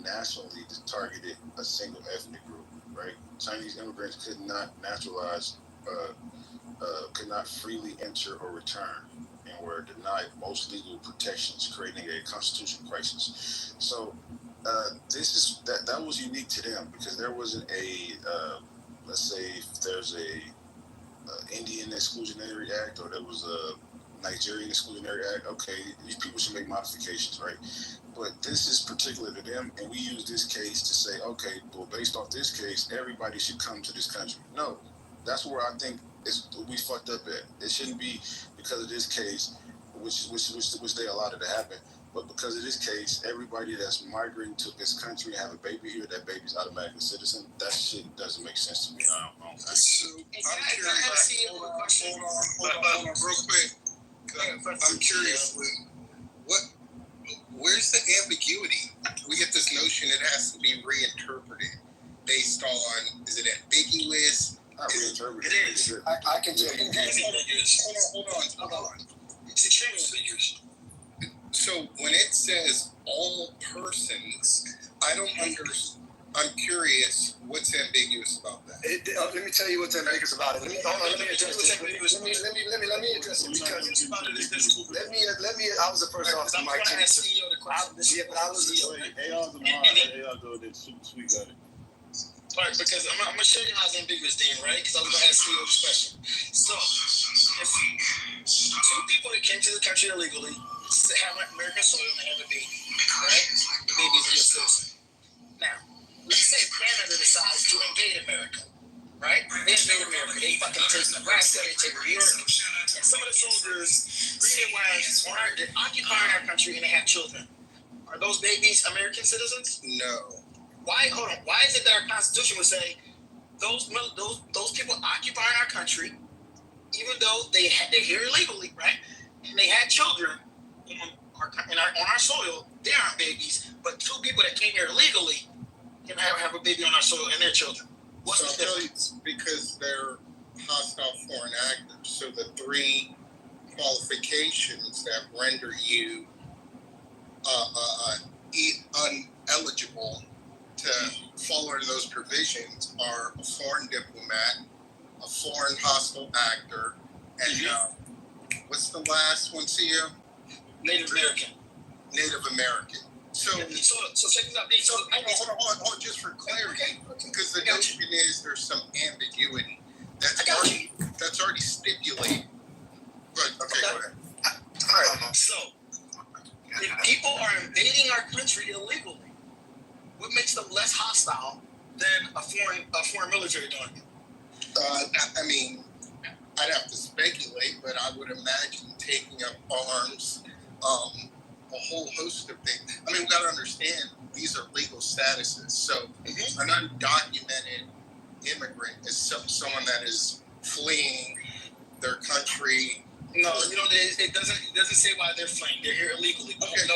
nationally targeted a single ethnic group, right? Chinese immigrants could not naturalize, could not freely enter or return, and were denied most legal protections, creating a constitutional crisis. So this is that was unique to them because there wasn't a let's say if there's a Indian Exclusionary Act or there was a Nigerian Exclusionary Act. Okay, these people should make modifications, right? But this is particular to them, and we use this case to say, okay, well, based off this case, everybody should come to this country. No, that's where I think we fucked up at. It shouldn't be because of this case, which they allowed it to happen. But because of this case, everybody that's migrating to this country and have a baby here, that baby's automatically a citizen. That shit doesn't make sense to me. I don't think. So I'm curious. Hold on, real quick. I'm curious. Where's the ambiguity? We get this notion it has to be reinterpreted based on, is it ambiguous? Not reinterpreted. It is. I can tell you. Hold on. It's extremely ambiguous. So when it says all persons, I don't understand. I'm curious what's ambiguous about that. Let me tell you what's ambiguous about it. Let me address this. Let me address it because I was the first officer, Mike. I CEO the question. Yeah, but I was AR's the mod. AR go there. Sweet got it. Right, because I'm going to show you how it's ambiguous, Dan, right? Because I was going to ask CEO this question. So, if two people that came to the country illegally have American soil and they have a baby, right? The baby's a U.S. citizen. Now, let's say Canada decides to invade America, right? They invade America. They fucking take Nebraska, they take New York, and some of the soldiers, they're occupying our country and they have children. Are those babies American citizens? No. Why? Hold on. Why is it that our Constitution would say those people occupying our country, even though they're here illegally, right? And they had children on our soil, they aren't babies, but two people that came here illegally can have a baby on our soil and their children. What's the difference? Because they're hostile foreign actors. So the three qualifications that render you uneligible to fall under those provisions are a foreign diplomat, a foreign hostile actor, and what's the last one, CEO? Native American. Native American. So check this out. So hold on, just for clarity, because the notion is there's some ambiguity that's already stipulated. But okay, go ahead. All right. So if people are invading our country illegally, what makes them less hostile than a foreign military doing it? I mean, I'd have to speculate, but I would imagine taking up arms, a whole host of things. I mean, we got to understand these are legal statuses. So an undocumented immigrant is someone that is fleeing their country. No, it doesn't say why they're fleeing. They're here illegally. Okay. No,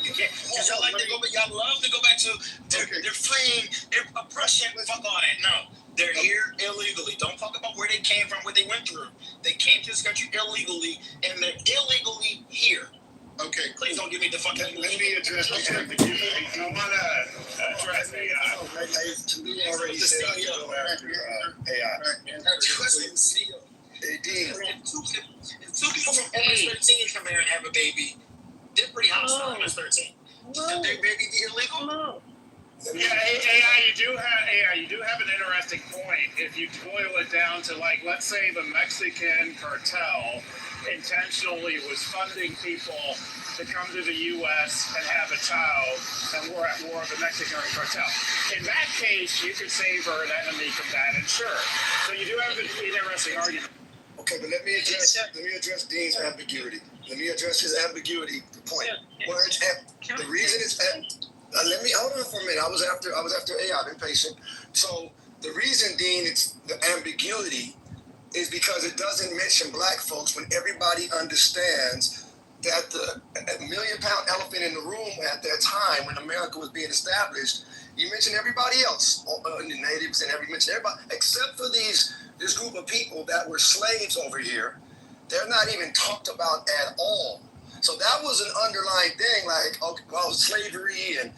you can't. Because y'all love to go back to they're fleeing oppression. Fuck all that. No, they're here illegally. Don't talk about where they came from, what they went through. They came to this country illegally, and they're illegally here. Okay. Please don't give me the fucking. Let me address the ambiguity. I want to address AI. Already said I can go after AI. If two people from MS-13 come here and have a baby, they're pretty hostile. MS-13. Should their baby be illegal? No. Yeah, AI, you do have an interesting point. If you boil it down to, like, let's say the Mexican cartel intentionally was funding people to come to the U.S. and have a child, and we're at war with the Mexican cartel. In that case, you could say we're an enemy combatant, sure. So you do have an interesting argument. Okay, but let me address Dean's ambiguity. Let me address his ambiguity point. The reason it's let me hold on for a minute. I was after AI. I've been patient. So the reason, Dean, it's the ambiguity is because it doesn't mention black folks when everybody understands that the million-pound elephant in the room at that time when America was being established, you mentioned everybody else, the natives and mentioned everybody, except for this group of people that were slaves over here. They're not even talked about at all. So that was an underlying thing, like, okay, well, slavery and